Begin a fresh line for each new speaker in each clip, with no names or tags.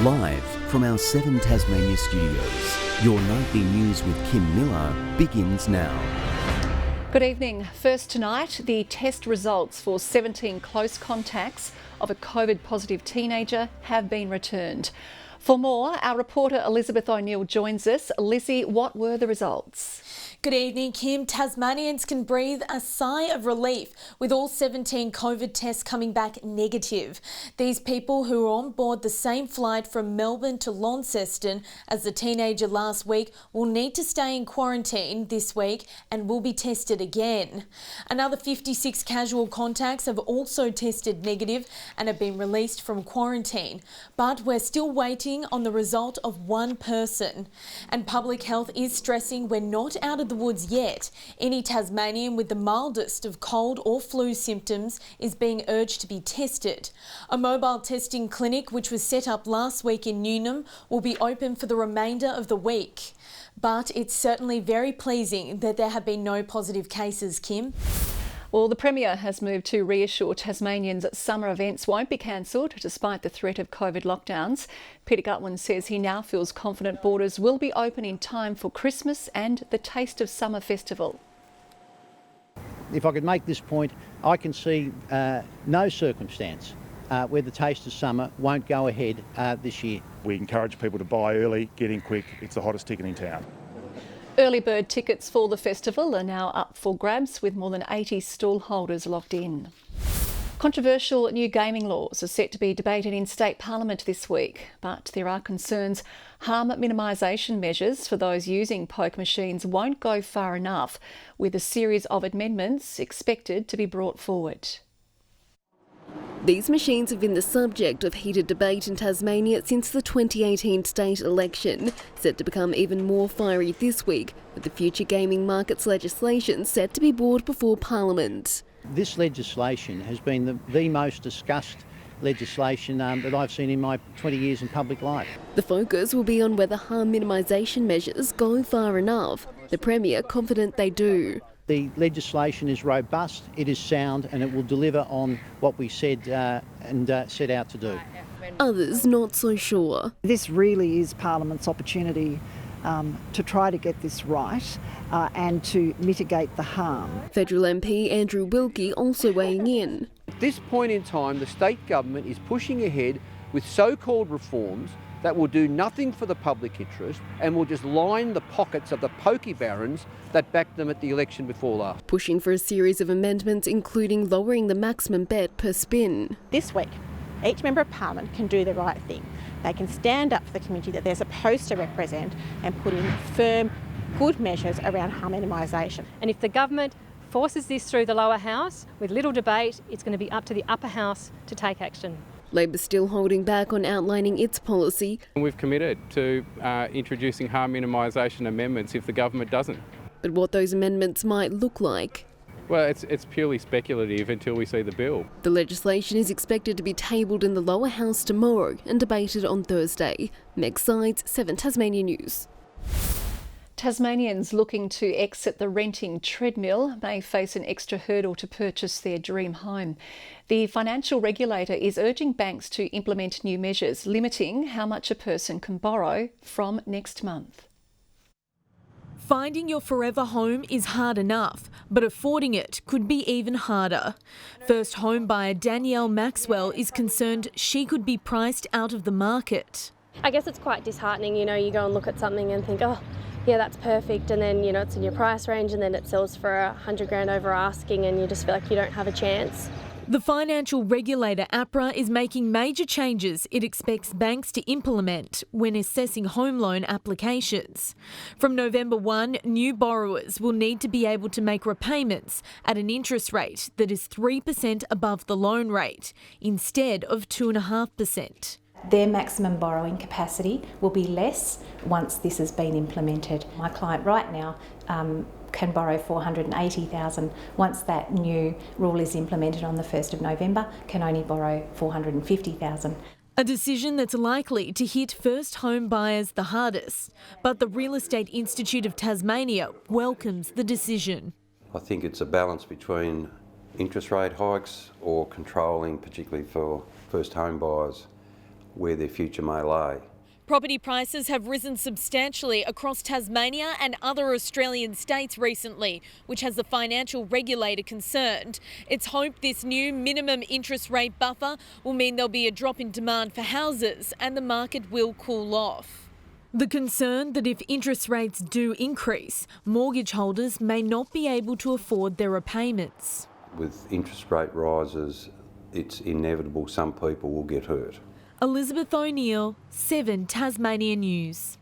Live from our 7 Tasmania studios, your nightly news with Kim Miller begins now.
Good evening. First tonight, the test results for 17 close contacts of a COVID-positive teenager have been returned. For more, our reporter Elizabeth O'Neill joins us. Lizzie, what were the results?
Good evening, Kim. Tasmanians can breathe a sigh of relief with all 17 COVID tests coming back negative. These people who were on board the same flight from Melbourne to Launceston as the teenager last week will need to stay in quarantine this week and will be tested again. Another 56 casual contacts have also tested negative and have been released from quarantine. But we're still waiting on the result of one person. And Public Health is stressing we're not out of the woods yet. Any Tasmanian with the mildest of cold or flu symptoms is being urged to be tested. A mobile testing clinic, which was set up last week in Newnham, will be open for the remainder of the week. But it's certainly very pleasing that there have been no positive cases, Kim.
Well, the Premier has moved to reassure Tasmanians that summer events won't be cancelled despite the threat of COVID lockdowns. Peter Gutwin says he now feels confident borders will be open in time for Christmas and the Taste of Summer festival.
If I could make this point, I can see no circumstance where the Taste of Summer won't go ahead this year.
We encourage people to buy early, get in quick. It's the hottest ticket in town.
Early bird tickets for the festival are now up for grabs, with more than 80 stall holders locked in. Controversial new gaming laws are set to be debated in State Parliament this week, but there are concerns harm minimisation measures for those using poker machines won't go far enough, with a series of amendments expected to be brought forward.
These machines have been the subject of heated debate in Tasmania since the 2018 state election, set to become even more fiery this week, with the future gaming markets legislation set to be brought before Parliament.
This legislation has been the most discussed legislation that I've seen in my 20 years in public life.
The focus will be on whether harm minimisation measures go far enough. The Premier confident they do.
The legislation is robust, it is sound, and it will deliver on what we said and set out to do.
Others not so sure.
This really is Parliament's opportunity to try to get this right and to mitigate the harm.
Federal MP Andrew Wilkie also weighing in.
At this point in time, the state government is pushing ahead with so-called reforms that will do nothing for the public interest and will just line the pockets of the pokey barons that backed them at the election before last.
Pushing for a series of amendments, including lowering the maximum bet per spin.
This week, each member of Parliament can do the right thing. They can stand up for the community that they're supposed to represent and put in firm, good measures around harm minimisation.
And if the government forces this through the lower house with little debate, it's going to be up to the upper house to take action.
Labor's still holding back on outlining its policy.
We've committed to introducing harm minimisation amendments if the government doesn't.
But what those amendments might look like?
Well, it's purely speculative until we see the bill.
The legislation is expected to be tabled in the lower house tomorrow and debated on Thursday. Meg Sides, 7 Tasmania News.
Tasmanians looking to exit the renting treadmill may face an extra hurdle to purchase their dream home. The financial regulator is urging banks to implement new measures limiting how much a person can borrow from next month.
Finding your forever home is hard enough, but affording it could be even harder. First home buyer Danielle Maxwell is concerned she could be priced out of the market.
I guess it's quite disheartening, you go and look at something and think, oh, yeah, that's perfect, and then, it's in your price range and then it sells for $100,000 over asking and you just feel like you don't have a chance.
The financial regulator APRA is making major changes it expects banks to implement when assessing home loan applications. From November 1, new borrowers will need to be able to make repayments at an interest rate that is 3% above the loan rate, instead of 2.5%.
Their maximum borrowing capacity will be less once this has been implemented. My client right now can borrow $480,000. Once that new rule is implemented on the 1st of November, can only borrow $450,000.
A decision that's likely to hit first home buyers the hardest. But the Real Estate Institute of Tasmania welcomes the decision.
I think it's a balance between interest rate hikes or controlling, particularly for first home buyers, where their future may lie.
Property prices have risen substantially across Tasmania and other Australian states recently, which has the financial regulator concerned. It's hoped this new minimum interest rate buffer will mean there'll be a drop in demand for houses and the market will cool off. The concern that if interest rates do increase, mortgage holders may not be able to afford their repayments.
With interest rate rises, it's inevitable some people will get hurt.
Elizabeth O'Neill, 7 Tasmanian News.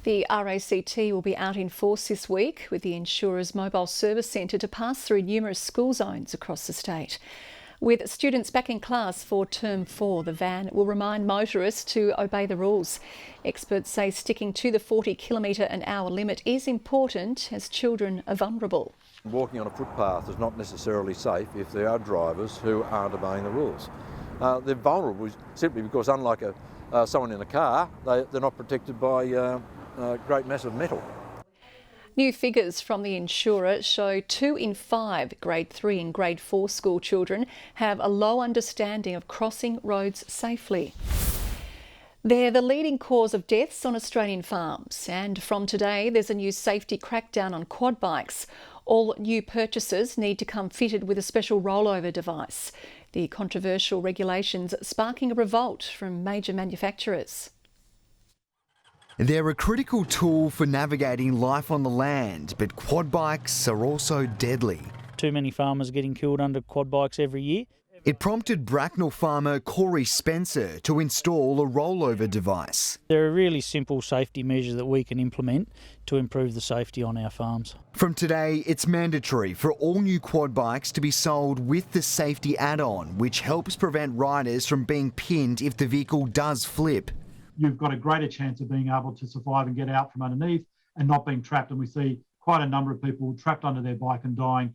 The RACT will be out in force this week with the insurer's mobile service centre to pass through numerous school zones across the state. With students back in class for Term 4, the van will remind motorists to obey the rules. Experts say sticking to the 40km/h limit is important as children are vulnerable.
Walking on a footpath is not necessarily safe if there are drivers who aren't obeying the rules. They're vulnerable simply because, unlike someone in a car, they're not protected by great massive metal.
New figures from the insurer show 2 in 5 Grade 3 and Grade 4 school children have a low understanding of crossing roads safely. They're the leading cause of deaths on Australian farms, and from today there's a new safety crackdown on quad bikes. All new purchases need to come fitted with a special rollover device. The controversial regulations sparking a revolt from major manufacturers.
They're a critical tool for navigating life on the land, but quad bikes are also deadly.
Too many farmers getting killed under quad bikes every year.
It prompted Bracknell farmer Corey Spencer to install a rollover device.
There are really simple safety measures that we can implement to improve the safety on our farms.
From today, it's mandatory for all new quad bikes to be sold with the safety add-on, which helps prevent riders from being pinned if the vehicle does flip.
You've got a greater chance of being able to survive and get out from underneath and not being trapped. And we see quite a number of people trapped under their bike and dying.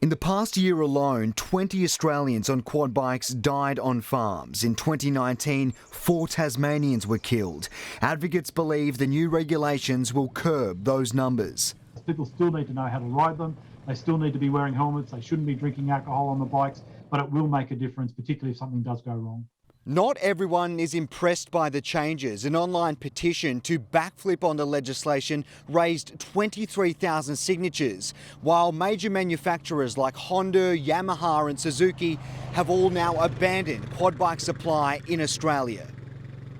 In the past year alone, 20 Australians on quad bikes died on farms. In 2019, 4 Tasmanians were killed. Advocates believe the new regulations will curb those numbers.
People still need to know how to ride them. They still need to be wearing helmets. They shouldn't be drinking alcohol on the bikes, but it will make a difference, particularly if something does go wrong.
Not everyone is impressed by the changes. An online petition to backflip on the legislation raised 23,000 signatures, while major manufacturers like Honda, Yamaha and Suzuki have all now abandoned quad bike supply in Australia.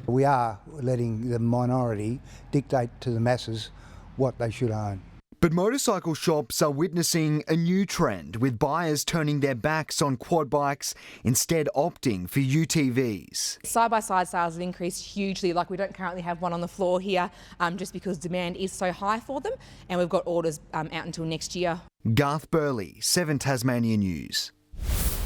We are letting the minority dictate to the masses what they should own.
But motorcycle shops are witnessing a new trend, with buyers turning their backs on quad bikes, instead opting for UTVs.
Side-by-side sales have increased hugely. Like, we don't currently have one on the floor here just because demand is so high for them, and we've got orders out until next year.
Garth, Burley, 7 Tasmanian News.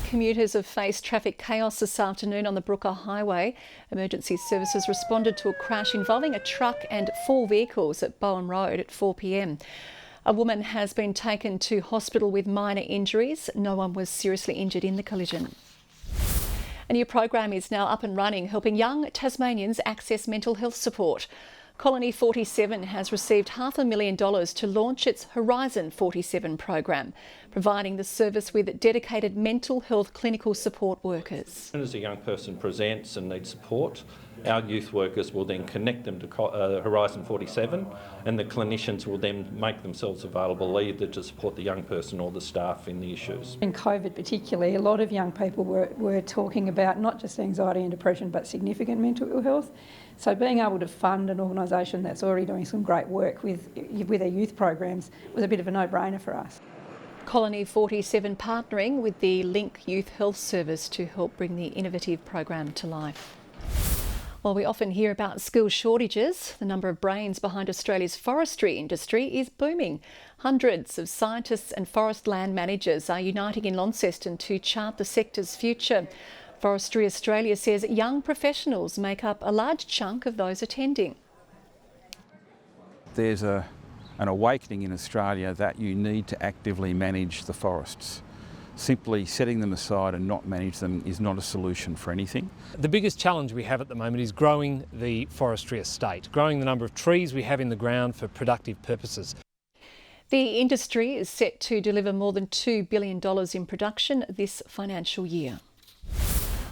Commuters have faced traffic chaos this afternoon on the Brooker Highway. Emergency services responded to a crash involving a truck and 4 vehicles at Bowen Road at 4 p.m. A woman has been taken to hospital with minor injuries. No one was seriously injured in the collision. A new program is now up and running, helping young Tasmanians access mental health support. Colony 47 has received $500,000 to launch its Horizon 47 program, providing the service with dedicated mental health clinical support workers.
As soon as a young person presents and needs support, our youth workers will then connect them to Horizon 47, and the clinicians will then make themselves available either to support the young person or the staff in the issues.
In COVID particularly, a lot of young people were talking about not just anxiety and depression but significant mental ill health. So being able to fund an organisation that's already doing some great work with their youth programs was a bit of a no-brainer for us.
Colony 47 partnering with the Link Youth Health Service to help bring the innovative program to life. While we often hear about skill shortages, the number of brains behind Australia's forestry industry is booming. Hundreds of scientists and forest land managers are uniting in Launceston to chart the sector's future. Forestry Australia says young professionals make up a large chunk of those attending.
There's an awakening in Australia that you need to actively manage the forests. Simply setting them aside and not manage them is not a solution for anything.
The biggest challenge we have at the moment is growing the forestry estate, growing the number of trees we have in the ground for productive purposes.
The industry is set to deliver more than $2 billion in production this financial year.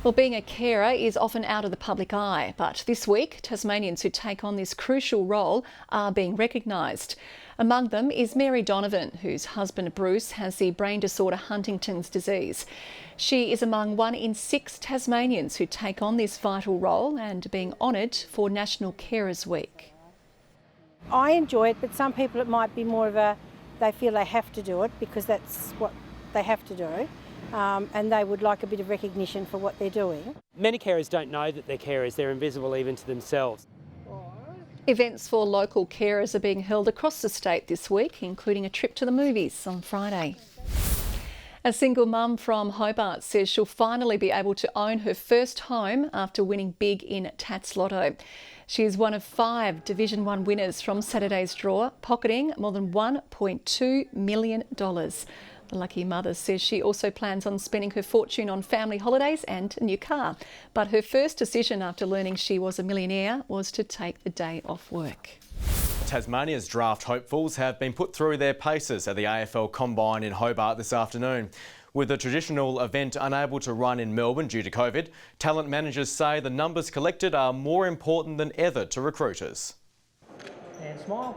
Well, being a carer is often out of the public eye, but this week, Tasmanians who take on this crucial role are being recognised. Among them is Mary Donovan, whose husband Bruce has the brain disorder Huntington's disease. She is among 1 in 6 Tasmanians who take on this vital role and are being honoured for National Carers Week.
I enjoy it, but some people it might be more of they feel they have to do it because that's what they have to do. And they would like a bit of recognition for what they're doing.
Many carers don't know that they're carers, they're invisible even to themselves.
Events for local carers are being held across the state this week, including a trip to the movies on Friday. A single mum from Hobart says she'll finally be able to own her first home after winning big in Tats Lotto. She is one of 5 Division 1 winners from Saturday's draw, pocketing more than $1.2 million. The lucky mother says she also plans on spending her fortune on family holidays and a new car. But her first decision after learning she was a millionaire was to take the day off work.
Tasmania's draft hopefuls have been put through their paces at the AFL Combine in Hobart this afternoon. With the traditional event unable to run in Melbourne due to COVID, talent managers say the numbers collected are more important than ever to recruiters.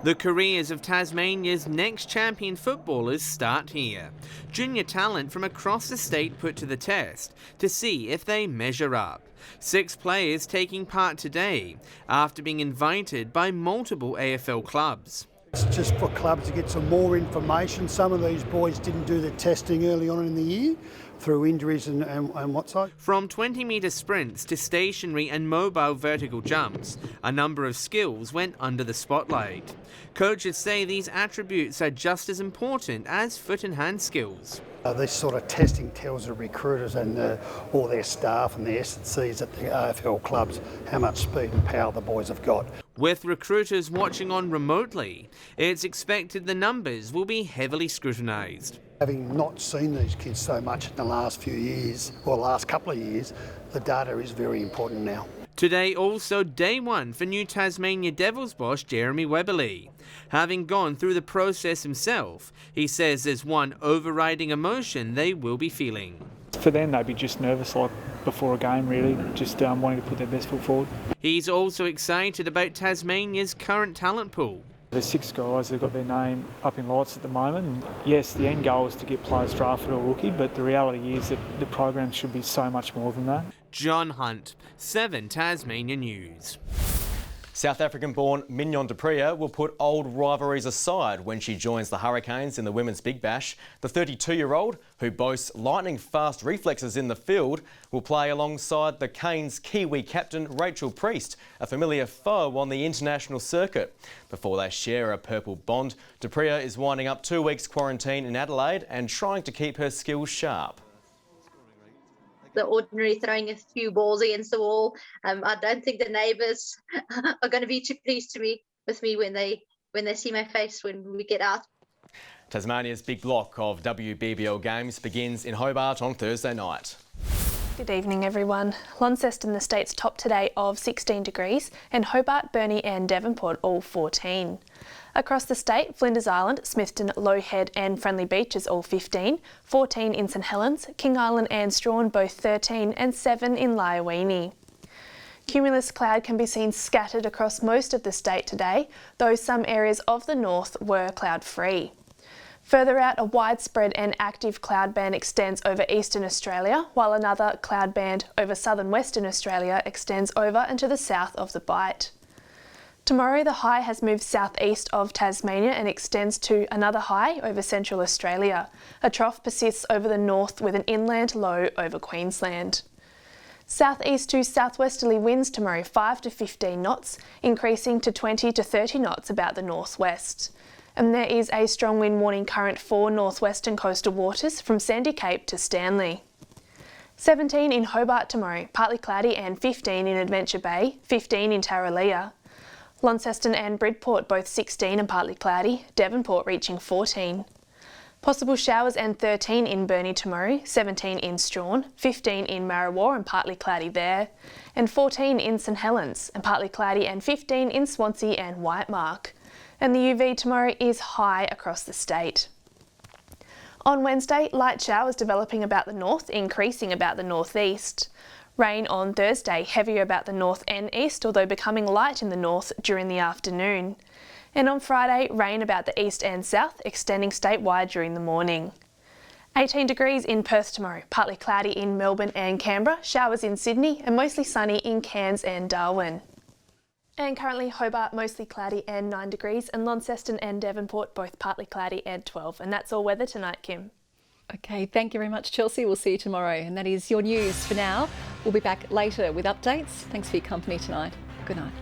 The careers of Tasmania's next champion footballers start here. Junior talent from across the state put to the test to see if they measure up. 6 players taking part today after being invited by multiple AFL clubs.
It's just for clubs to get some more information. Some of these boys didn't do the testing early on in the year through injuries and what's like.
From 20-metre sprints to stationary and mobile vertical jumps, a number of skills went under the spotlight. Coaches say these attributes are just as important as foot and hand skills.
This sort of testing tells the recruiters and all their staff and the S&Cs at the AFL clubs how much speed and power the boys have got.
With recruiters watching on remotely, it's expected the numbers will be heavily scrutinised.
Having not seen these kids so much in the last few years, or last couple of years, the data is very important now.
Today also day 1 for new Tasmania Devils boss Jeromey WEBBERLEY. Having gone through the process himself, he says there's one overriding emotion they will be feeling.
For them, they'd be just nervous like before a game really, just wanting to put their best foot forward.
He's also excited about Tasmania's current talent pool.
There's 6 guys that have got their name up in lights at the moment. And yes, the end goal is to get players drafted or rookie, but the reality is that the program should be so much more than that.
John Hunt, 7 Tasmania News.
South African-born Mignon du Preez will put old rivalries aside when she joins the Hurricanes in the Women's Big Bash. The 32-year-old, who boasts lightning-fast reflexes in the field, will play alongside the Canes Kiwi captain Rachel Priest, a familiar foe on the international circuit. Before they share a purple bond, du Preez is winding up 2 weeks quarantine in Adelaide and trying to keep her skills sharp.
The ordinary throwing a few balls against the wall. I don't think the neighbours are going to be too pleased with me when they see my face when we get out.
Tasmania's big block of WBBL games begins in Hobart on Thursday night.
Good evening everyone. Launceston, the state's top today of 16 degrees, and Hobart, Burnie and Devonport all 14. Across the state, Flinders Island, Smithton, Low Head and Friendly Beaches all 15, 14 in St Helens, King Island and Strawn both 13 and 7 in Lyowini. Cumulus cloud can be seen scattered across most of the state today, though some areas of the north were cloud-free. Further out, a widespread and active cloud band extends over eastern Australia, while another cloud band over southern Western Australia extends over into the south of the Bight. Tomorrow, the high has moved southeast of Tasmania and extends to another high over central Australia. A trough persists over the north with an inland low over Queensland. Southeast to southwesterly winds tomorrow 5 to 15 knots, increasing to 20 to 30 knots about the northwest. And there is a strong wind warning current for northwestern coastal waters from Sandy Cape to Stanley. 17 in Hobart tomorrow, partly cloudy, and 15 in Adventure Bay, 15 in Tarraleah. Launceston and Bridport both 16 and partly cloudy, Devonport reaching 14. Possible showers and 13 in Burnie tomorrow, 17 in Strawn, 15 in Marrawar and partly cloudy there, and 14 in St Helens and partly cloudy, and 15 in Swansea and Whitemark. And the UV tomorrow is high across the state. On Wednesday, light showers developing about the north, increasing about the northeast. Rain on Thursday, heavier about the north and east, although becoming light in the north during the afternoon. And on Friday, rain about the east and south, extending statewide during the morning. 18 degrees in Perth tomorrow, partly cloudy in Melbourne and Canberra, showers in Sydney and mostly sunny in Cairns and Darwin. And currently Hobart mostly cloudy and 9 degrees, and Launceston and Devonport both partly cloudy and 12. And that's all weather tonight, Kim.
Okay, thank you very much, Chelsea. We'll see you tomorrow. And that is your news for now. We'll be back later with updates. Thanks for your company tonight. Good night.